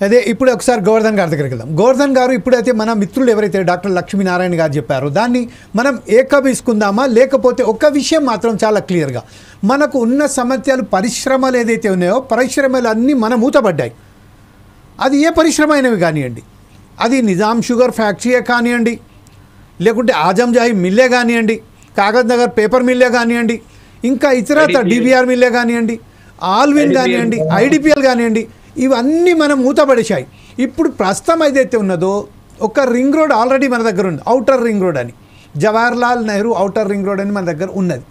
అదే ఇప్పుడు ఒకసారి గోవర్ధన్ గారి దగ్గరికి వెళ్దాం. గోవర్ధన్ గారు ఇప్పుడైతే మన మిత్రులు ఎవరైతే డాక్టర్ లక్ష్మీనారాయణ గారు చెప్పారో దాన్ని మనం ఏకీభవించుకుందామా, లేకపోతే ఒక విషయం మాత్రం చాలా క్లియర్గా మనకు ఉన్న సమస్యలు పరిశ్రమలు ఏదైతే ఉన్నాయో పరిశ్రమలు అన్నీ మన మూతపడ్డాయి. అది ఏ పరిశ్రమ అయినవి కానివ్వండి, అది నిజాం షుగర్ ఫ్యాక్టరీయే కానివ్వండి, లేకుంటే ఆజంజాహి మిల్లే కానివ్వండి, కాగజ్ నగర్ పేపర్ మిల్లే కానివ్వండి, ఇంకా ఇతరత డిబిఆర్ మిల్లే కానివ్వండి, ఆల్విన్ కానివ్వండి, ఐడిపిఎల్ కానివ్వండి, ఇవన్నీ మనం మూతపడేశాయి. ఇప్పుడు ప్రస్తుతం ఏదైతే ఉన్నదో ఒక రింగ్ రోడ్ ఆల్రెడీ మన దగ్గర ఉంది, ఔటర్ రింగ్ రోడ్ అని, Jawaharlal Nehru outer ring road అని మన దగ్గర ఉన్నది.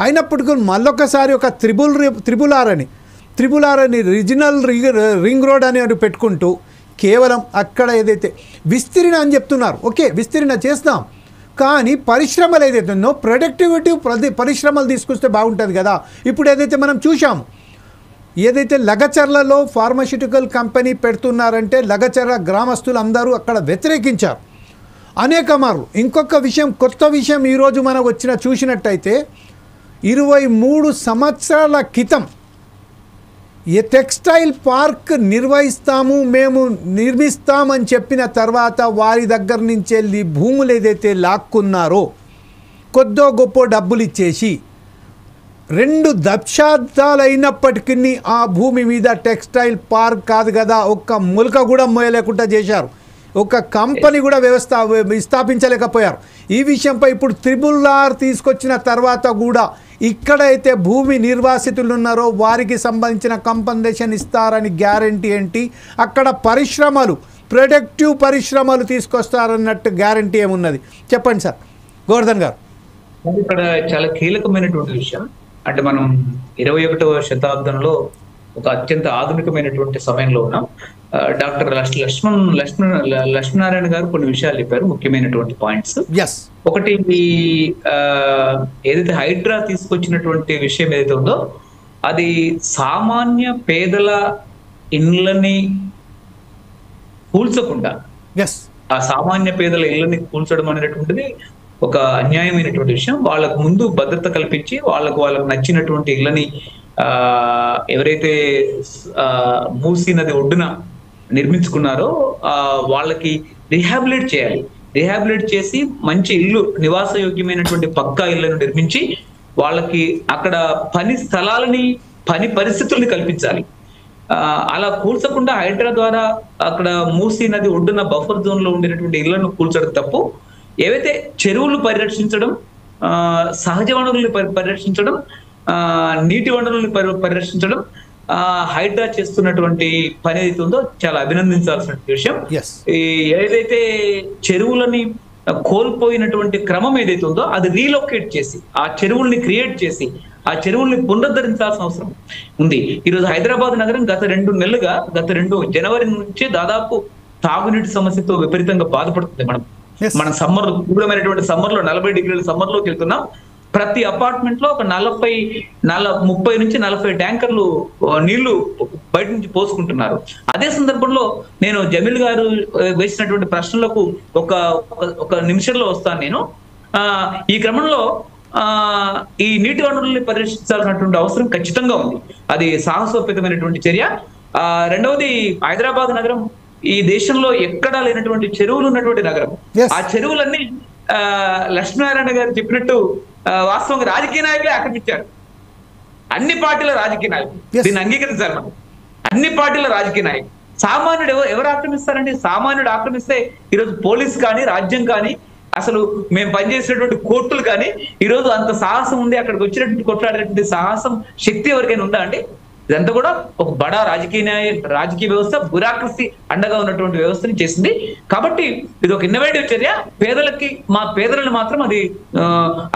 అయినప్పటికీ మళ్ళొకసారి ఒక త్రిబుల్ ఆర్ అని రీజనల్ రింగ్ రోడ్ అని పెట్టుకుంటూ కేవలం అక్కడ ఏదైతే విస్తీర్ణ అని చెప్తున్నారు, ఓకే విస్తీర్ణ చేస్తాం, కానీ పరిశ్రమలు ఏదైతే ఉన్నో ప్రొడక్టివిటీ పరిశ్రమలు తీసుకొస్తే బాగుంటుంది కదా. ఇప్పుడు ఏదైతే మనం చూసాము, ఏదైతే లగచర్లలో ఫార్మాస్యూటికల్ కంపెనీ పెడుతున్నారంటే లగచర్ల గ్రామస్తులు అందరూ అక్కడ వ్యతిరేకించారు అనేక మార్లు. ఇంకొక విషయం, కొత్త విషయం ఈరోజు మనకు చూసినట్టయితే 23 సంవత్సరాల క్రితం ఏ టెక్స్టైల్ పార్క్ నిర్మిస్తామని చెప్పిన తర్వాత వారి దగ్గర నుంచి వెళ్ళి భూములు ఏదైతే లాక్కున్నారో కొద్దో గొప్ప డబ్బులు ఇచ్చేసి 2 దశాబ్దాలు అయినప్పటికీ ఆ భూమి మీద టెక్స్టైల్ పార్క్ కాదు కదా ఒక్క ములక కూడా మోయలేకుండా చేశారు, ఒక కంపెనీ కూడా స్థాపించలేకపోయారు. ఈ విషయంపై ఇప్పుడు త్రిబుల్ ఆర్ తీసుకొచ్చిన తర్వాత కూడా ఇక్కడైతే భూమి నిర్వాసితులు ఉన్నారో వారికి సంబంధించిన కంపన్సేషన్ ఇస్తారని గ్యారంటీ ఏంటి? అక్కడ పరిశ్రమలు ప్రొడక్టివ్ పరిశ్రమలు తీసుకొస్తారన్నట్టు గ్యారంటీ ఏమున్నది? చెప్పండి సార్ గోవర్ధన్ గారు. ఇక్కడ చాలా కీలకమైనటువంటి విషయం అంటే మనం 21వ శతాబ్దంలో ఒక అత్యంత ఆధునికమైనటువంటి సమయంలో ఉన్నాం. డాక్టర్ లక్ష్మీనారాయణ గారు కొన్ని విషయాలు చెప్పారు, ముఖ్యమైనటువంటి పాయింట్స్. ఒకటి, ఏదైతే హైడ్రా తీసుకొచ్చినటువంటి విషయం ఏదైతే ఉందో అది సామాన్య పేదల ఇళ్ళని కూల్చకుండా, ఆ సామాన్య పేదల ఇళ్ళని కూల్చడం అనేటువంటిది ఒక అన్యాయమైనటువంటి విషయం. వాళ్ళకు ముందు భద్రత కల్పించి వాళ్ళకు నచ్చినటువంటి ఇళ్ళని ఎవరైతే మూసీ నది ఒడ్డున నిర్మించుకున్నారో వాళ్ళకి రిహాబిలిట్ చేయాలి. రిహాబిలిట్ చేసి మంచి ఇల్లు, నివాసయోగ్యమైనటువంటి పక్కా ఇళ్లను నిర్మించి వాళ్ళకి అక్కడ పని స్థలాలని, పని పరిస్థితుల్ని కల్పించాలి. అలా కూల్చకుండా హైడ్రా ద్వారా అక్కడ మూసీ నది ఒడ్డున బఫర్ జోన్ లో ఉండేటువంటి ఇళ్లను కూల్చడం తప్పు. ఏవైతే చెరువులు పరిరక్షించడం, సహజ వనరుల్ని పరిరక్షించడం, నీటి వనరుల్ని పరిరక్షించడం హైడ్రా చేస్తున్నటువంటి పని ఏదైతే ఉందో చాలా అభినందించాల్సిన విషయం. ఏదైతే చెరువులని కోల్పోయినటువంటి క్రమం ఏదైతే ఉందో అది రీలొకేట్ చేసి ఆ చెరువుల్ని క్రియేట్ చేసి ఆ చెరువుల్ని పునరుద్ధరించాల్సిన అవసరం ఉంది. ఈరోజు హైదరాబాద్ నగరం గత 2 నెలలుగా, గత జనవరి నుంచి దాదాపు తాగునీటి సమస్యతో విపరీతంగా బాధపడుతుంది. మన సమ్మర్, తీవ్రమైనటువంటి సమ్మర్ లో 40 డిగ్రీల సమ్మర్ లోకి వెళ్తున్నాం. ప్రతి అపార్ట్మెంట్ లో ఒక 30 నుంచి 40 ట్యాంకర్లు నీళ్లు బయట నుంచి పోసుకుంటున్నారు. అదే సందర్భంలో నేను జమీల్ గారు వేసినటువంటి ప్రశ్నలకు ఒక నిమిషంలో వస్తాను నేను. ఈ క్రమంలో ఈ నీటి వనరుల్ని పరిరక్షించాల్సినటువంటి అవసరం ఖచ్చితంగా ఉంది. అది సాహసోపేతమైనటువంటి చర్య. రెండవది, హైదరాబాద్ నగరం ఈ దేశంలో ఎక్కడా లేనటువంటి చెరువులు ఉన్నటువంటి నగరం. ఆ చెరువులన్నీ లక్ష్మీనారాయణ గారు చెప్పినట్టు వాస్తవంగా రాజకీయ నాయకులే ఆక్రమించారు. అన్ని పార్టీల రాజకీయ నాయకులు దీన్ని అంగీకరించాలి. మనం అన్ని పార్టీల రాజకీయ నాయకులు. సామాన్యుడు ఎవరు ఆక్రమిస్తారండి? సామాన్యుడు ఆక్రమిస్తే ఈరోజు పోలీస్ కానీ, రాజ్యం కానీ, అసలు మేము పనిచేసినటువంటి కోర్టులు కానీ ఈరోజు అంత సాహసం ఉంది, అక్కడికి వచ్చినటువంటి కొట్లాడేటువంటి సాహసం, శక్తి ఎవరికైనా ఉందా అండి? ఇదంతా కూడా ఒక బడా రాజకీయ వ్యవస్థ, బ్యూరోక్రసీ అండగా ఉన్నటువంటి వ్యవస్థని చేసింది. కాబట్టి ఇది ఒక ఇన్నోవేటివ్ చర్య. పేదలను మాత్రం అది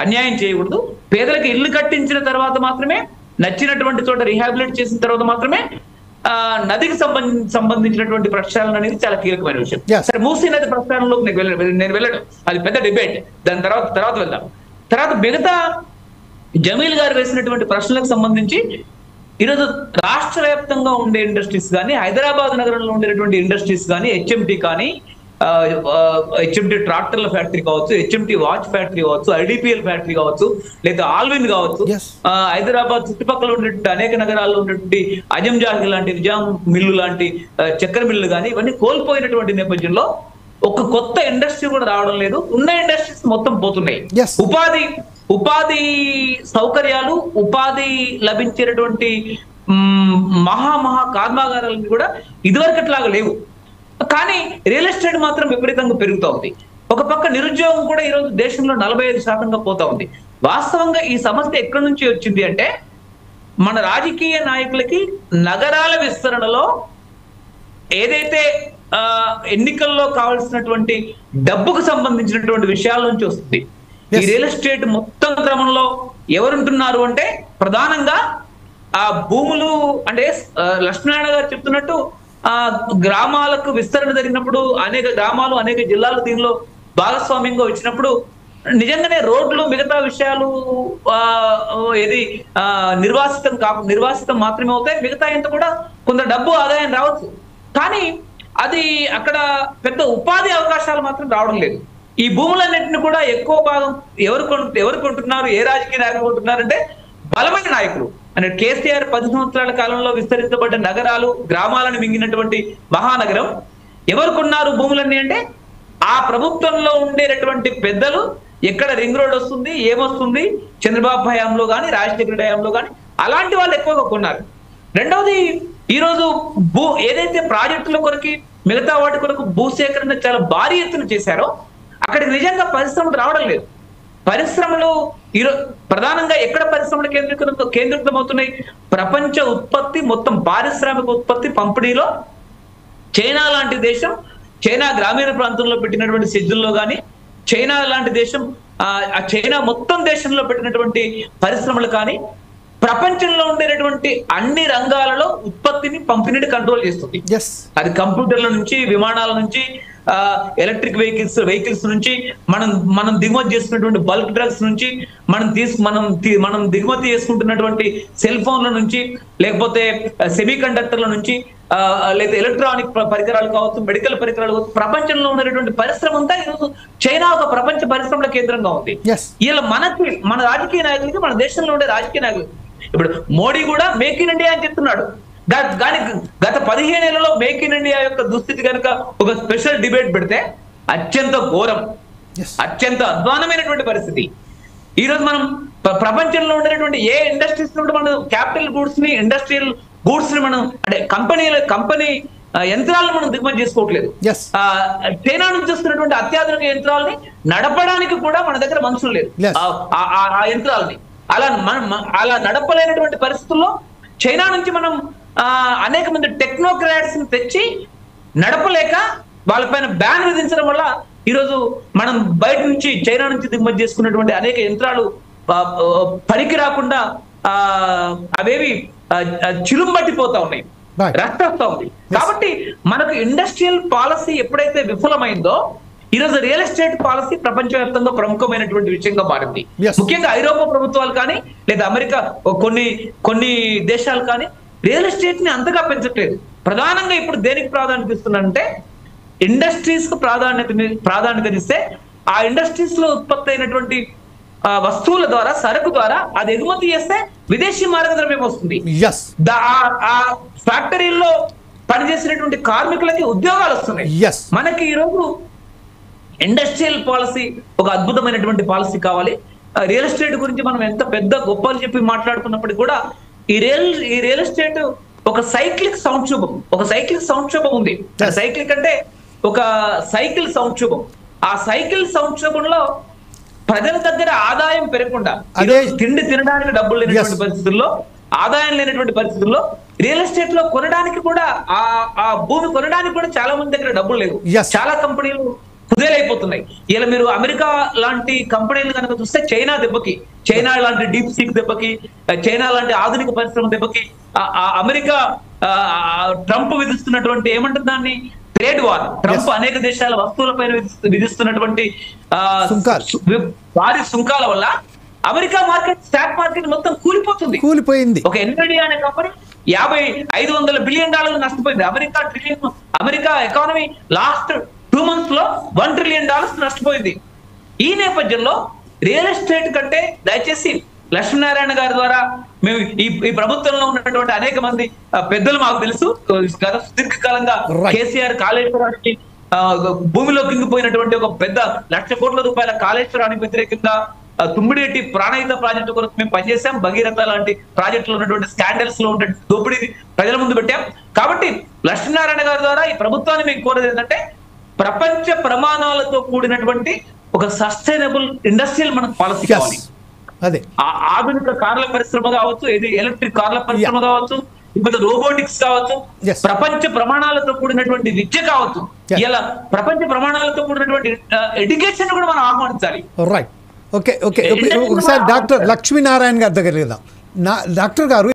అన్యాయం చేయకూడదు. పేదలకి ఇల్లు కట్టించిన తర్వాత మాత్రమే, నచ్చినటువంటి చోట రిహాబిలిట్ చేసిన తర్వాత మాత్రమే నదికి సంబంధించినటువంటి ప్రక్షాళన అనేది చాలా కీలకమైన విషయం. సరే, మూసీ నది ప్రక్షాళనలోకి నేను వెళ్ళడం అది పెద్ద డిబేట్, దాని తర్వాత వెళ్దాం. తర్వాత మిగతా జమీల్ గారు వేసినటువంటి ప్రశ్నలకు సంబంధించి ఈరోజు రాష్ట్ర వ్యాప్తంగా ఉండే ఇండస్ట్రీస్ కానీ, హైదరాబాద్ నగరంలో ఉండేటువంటి ఇండస్ట్రీస్ కానీ, హెచ్ఎంటీ కానీ, హెచ్ఎంటి ట్రాక్టర్ల ఫ్యాక్టరీ కావచ్చు, హెచ్ఎంటి వాచ్ ఫ్యాక్టరీ కావచ్చు, ఐడిపిఎల్ ఫ్యాక్టరీ కావచ్చు, లేదా ఆల్విన్ కావచ్చు, హైదరాబాద్ చుట్టుపక్కల ఉన్నటువంటి అనేక నగరాల్లో ఉన్నటువంటి అజం జాహి లాంటి నిజాం మిల్లు లాంటి చక్కెర మిల్లు కానీ ఇవన్నీ కోల్పోయినటువంటి నేపథ్యంలో ఒక కొత్త ఇండస్ట్రీ కూడా రావడం లేదు. ఉన్న ఇండస్ట్రీస్ మొత్తం పోతున్నాయి. ఉపాధి సౌకర్యాలు, ఉపాధి లభించేటటువంటి మహా కర్మాగారాలు కూడా ఇదివరకట్లాగా లేవు. కానీ రియల్ ఎస్టేట్ మాత్రం విపరీతంగా పెరుగుతూ ఉంది. ఒక పక్క నిరుద్యోగం కూడా ఈరోజు దేశంలో 45% పోతా ఉంది. వాస్తవంగా ఈ సమస్య ఎక్కడి నుంచి వచ్చింది అంటే మన రాజకీయ నాయకులకి నగరాల విస్తరణలో ఏదైతే ఎన్నికల్లో కావాల్సినటువంటి డబ్బుకు సంబంధించినటువంటి విషయాల నుంచి వస్తుంది. ఈ రియల్ ఎస్టేట్ మొత్తం క్రమంలో ఎవరుంటున్నారు అంటే ప్రధానంగా ఆ భూములు అంటే లక్ష్మీనారాయణ గారు చెప్తున్నట్టు గ్రామాలకు విస్తరణ జరిగినప్పుడు అనేక గ్రామాలు అనేక జిల్లాలు దీనిలో భాగస్వామ్యంగా వచ్చినప్పుడు నిజంగానే రోడ్లు మిగతా విషయాలు ఏది నిర్వాసితం మాత్రమే అవుతాయి. మిగతా ఇంత కూడా కొంత డబ్బు ఆదాయం రావచ్చు. కానీ అది అక్కడ పెద్ద ఉపాధి అవకాశాలు మాత్రం రావడం లేదు. ఈ భూములన్నింటినీ కూడా ఎక్కువ భాగం ఎవరు కొంటున్నారు, ఏ రాజకీయ నాయకులు కొంటున్నారంటే బలమైన నాయకులు. అంటే కేసీఆర్ 10 సంవత్సరాల కాలంలో విస్తరించబడ్డ నగరాలు, గ్రామాలను మింగినటువంటి మహానగరం ఎవరు కొన్నారు భూములన్నీ అంటే ఆ ప్రభుత్వంలో ఉండేటటువంటి పెద్దలు. ఎక్కడ రింగ్ రోడ్ వస్తుంది, ఏమొస్తుంది, చంద్రబాబు హయాంలో కానీ రాజశేఖర హయాంలో కానీ అలాంటి వాళ్ళు ఎక్కువగా కొన్నారు. రెండవది, ఈరోజు ఏదైతే ప్రాజెక్టుల కొరకు మిగతా వాటి కొరకు భూసేకరణ చాలా భారీ ఎత్తున చేశారో అక్కడికి నిజంగా పరిశ్రమలు రావడం లేదు. పరిశ్రమలు ఈరోజు ప్రధానంగా ఎక్కడ పరిశ్రమలు కేంద్రీకృతమవుతున్నాయి? ప్రపంచ ఉత్పత్తి మొత్తం పారిశ్రామిక ఉత్పత్తి పంపిణీలో చైనా లాంటి దేశం, చైనా గ్రామీణ ప్రాంతంలో పెట్టినటువంటి సెజ్జుల్లో కానీ, చైనా లాంటి దేశం ఆ చైనా మొత్తం దేశంలో పెట్టినటువంటి పరిశ్రమలు కానీ ప్రపంచంలో ఉండేటటువంటి అన్ని రంగాలలో ఉత్పత్తిని పంపిణీని కంట్రోల్ చేస్తుంది. అది కంప్యూటర్ల నుంచి, విమానాల నుంచి, ఎలక్ట్రిక్ వెహికల్స్ నుంచి, మనం దిగుమతి చేస్తున్నటువంటి బల్క్ డ్రగ్స్ నుంచి, మనం దిగుమతి చేసుకుంటున్నటువంటి సెల్ ఫోన్ల నుంచి, లేకపోతే సెమీ కండక్టర్ల నుంచి, లేదా ఎలక్ట్రానిక్ పరికరాలు కావచ్చు, మెడికల్ పరికరాలు కావచ్చు, ప్రపంచంలో ఉన్నటువంటి పరిశ్రమ అంతా ఈరోజు చైనా ఒక ప్రపంచ పరిశ్రమల కేంద్రంగా ఉంది. ఇలా మన రాజకీయ నాయకులకి, మన దేశంలో ఉండే రాజకీయ నాయకులు, ఇప్పుడు మోడీ కూడా మేక్ ఇన్ ఇండియా అని చెప్తున్నాడు. కానీ గత 15 ఏళ్లలో మేక్ ఇన్ ఇండియా యొక్క దుస్థితి కనుక ఒక స్పెషల్ డిబేట్ పెడితే అత్యంత ఘోరం, అత్యంత అధ్వానమైనటువంటి పరిస్థితి. ఈ రోజు మనం ప్రపంచంలో ఉండేటువంటి ఏ ఇండస్ట్రీస్ నుండి మనం క్యాపిటల్ గూడ్స్ ని, ఇండస్ట్రియల్ గూడ్స్ ని మనం అంటే కంపెనీ యంత్రాలను మనం దిగుమతి చేసుకోవట్లేదు. చైనా నుంచి వస్తున్నటువంటి అత్యాధునిక యంత్రాలని నడపడానికి కూడా మన దగ్గర మనుషులు లేదు. ఆ యంత్రాలని అలా నడపలేనటువంటి పరిస్థితుల్లో చైనా నుంచి మనం అనేక మంది టెక్నోక్రాట్స్ ని తెచ్చి నడపలేక వాళ్ళపైన బ్యాన్ విధించడం వల్ల ఈరోజు మనం బయట నుంచి చైనా నుంచి దిగుమతి చేసుకున్నటువంటి అనేక యంత్రాలు పనికి రాకుండా అవేవి చిలుంబట్టిపోతా ఉన్నాయి, రక్తస్తా ఉంది. కాబట్టి మనకు ఇండస్ట్రియల్ పాలసీ ఎప్పుడైతే విఫలమైందో ఈరోజు రియల్ ఎస్టేట్ పాలసీ ప్రపంచవ్యాప్తంగా ప్రముఖమైనటువంటి విషయంగా మారింది. ముఖ్యంగా ఐరోపా ప్రభుత్వాలు కానీ లేదా అమెరికా కొన్ని దేశాలు కానీ రియల్ ఎస్టేట్ ని అంతగా ప్రధానంగా ఇప్పుడు దేనికి ప్రాధాన్యత ఇస్తున్నారంటే ఇండస్ట్రీస్ కు ప్రాధాన్యత ఇస్తే ఆ ఇండస్ట్రీస్ లో ఉత్పత్తి అయినటువంటి వస్తువుల ద్వారా, సరుకు ద్వారా అది ఎగుమతి చేస్తే విదేశీ మార్గద్రవ్యం వస్తుంది. ఆ ఫ్యాక్టరీల్లో పనిచేసినటువంటి కార్మికులకి ఉద్యోగాలు వస్తున్నాయి. మనకి ఈరోజు ఇండస్ట్రియల్ పాలసీ ఒక అద్భుతమైనటువంటి పాలసీ కావాలి. రియల్ ఎస్టేట్ గురించి మనం ఎంత పెద్ద గొప్పలు చెప్పి మాట్లాడుకున్నప్పటికీ కూడా ఈ రియల్ ఎస్టేట్ ఒక సైక్లిక్ సంక్షోభం ఉంది. సైక్లిక్ అంటే ఒక సైకిల్ సంక్షోభం. ఆ సైకిల్ సంక్షోభంలో ప్రజల దగ్గర ఆదాయం పెరగకుండా, తిండి తినడానికి డబ్బులు లేనటువంటి పరిస్థితుల్లో, ఆదాయం లేనటువంటి పరిస్థితుల్లో రియల్ ఎస్టేట్ లో కొనడానికి కూడా ఆ భూమి కొనడానికి కూడా చాలా మంది దగ్గర డబ్బులు లేవు. చాలా కంపెనీలు కుదేలైపోతున్నాయి. ఇలా మీరు అమెరికా లాంటి కంపెనీలు కనుక చూస్తే చైనా లాంటి డీప్ సీక్ దెబ్బకి, చైనా లాంటి ఆధునిక పరిశ్రమ దెబ్బకి, అమెరికా ట్రంప్ విధిస్తున్నటువంటి ఏమంటుంది దాన్ని ట్రేడ్ వార్, ట్రంప్ అనేక దేశాల వస్తువులపైన విధిస్తున్నటువంటి భారీ సుంకాల వల్ల అమెరికా స్టాక్ మార్కెట్ మొత్తం కూలిపోయింది. ఒక ఎన్విడియా అనే కంపెనీ $500 బిలియన్ నష్టపోయింది. అమెరికా ఎకానమీ లాస్ట్ 2 months లో $1 trillion నష్టపోయింది. ఈ నేపథ్యంలో రియల్ ఎస్టేట్ కంటే దయచేసి లక్ష్మీనారాయణ గారి ద్వారా మేము ఈ ప్రభుత్వంలో ఉన్నటువంటి అనేక మంది పెద్దలు మాకు తెలుసు. గత సుదీర్ఘకాలంగా కేసీఆర్ కాళేశ్వరానికి భూమిలో కింగిపోయినటువంటి ఒక పెద్ద ₹1,00,000 కోట్ల కాళేశ్వరానికి వ్యతిరేకంగా తుమ్మిడిటి ప్రాణహిత ప్రాజెక్టు కొరకు మేము పనిచేసాం. భగీరథ లాంటి ప్రాజెక్టులో ఉన్నటువంటి స్కాండల్స్ లో ఉన్నటువంటి దోపిడీని ప్రజల ముందు పెట్టాం. కాబట్టి లక్ష్మీనారాయణ గారి ద్వారా ఈ ప్రభుత్వాన్ని మేము కోరేది ఏంటంటే ప్రపంచ ప్రమాణాలతో కూడినటువంటి ఒక సస్టైనబుల్ ఇండస్ట్రియల్ మనకు పాలసీ కావాలి. అదే ఆధునిక కార్ల పరిశ్రమ కావచ్చు, ఇది ఎలక్ట్రిక్ కార్ల పరిశ్రమ కావచ్చు, ఇప్పుడు రోబోటిక్స్ కావచ్చు, ప్రపంచ ప్రమాణాలతో కూడినటువంటి విద్య కావచ్చు, ఇలా ప్రపంచ ప్రమాణాలతో కూడినటువంటి ఎడ్యుకేషన్ కూడా మనం ఆహ్వానించాలి. రైట్. ఓకే ఒకసారి డాక్టర్ లక్ష్మీనారాయణ గారి దగ్గర వెళ్దాం. డాక్టర్ గారు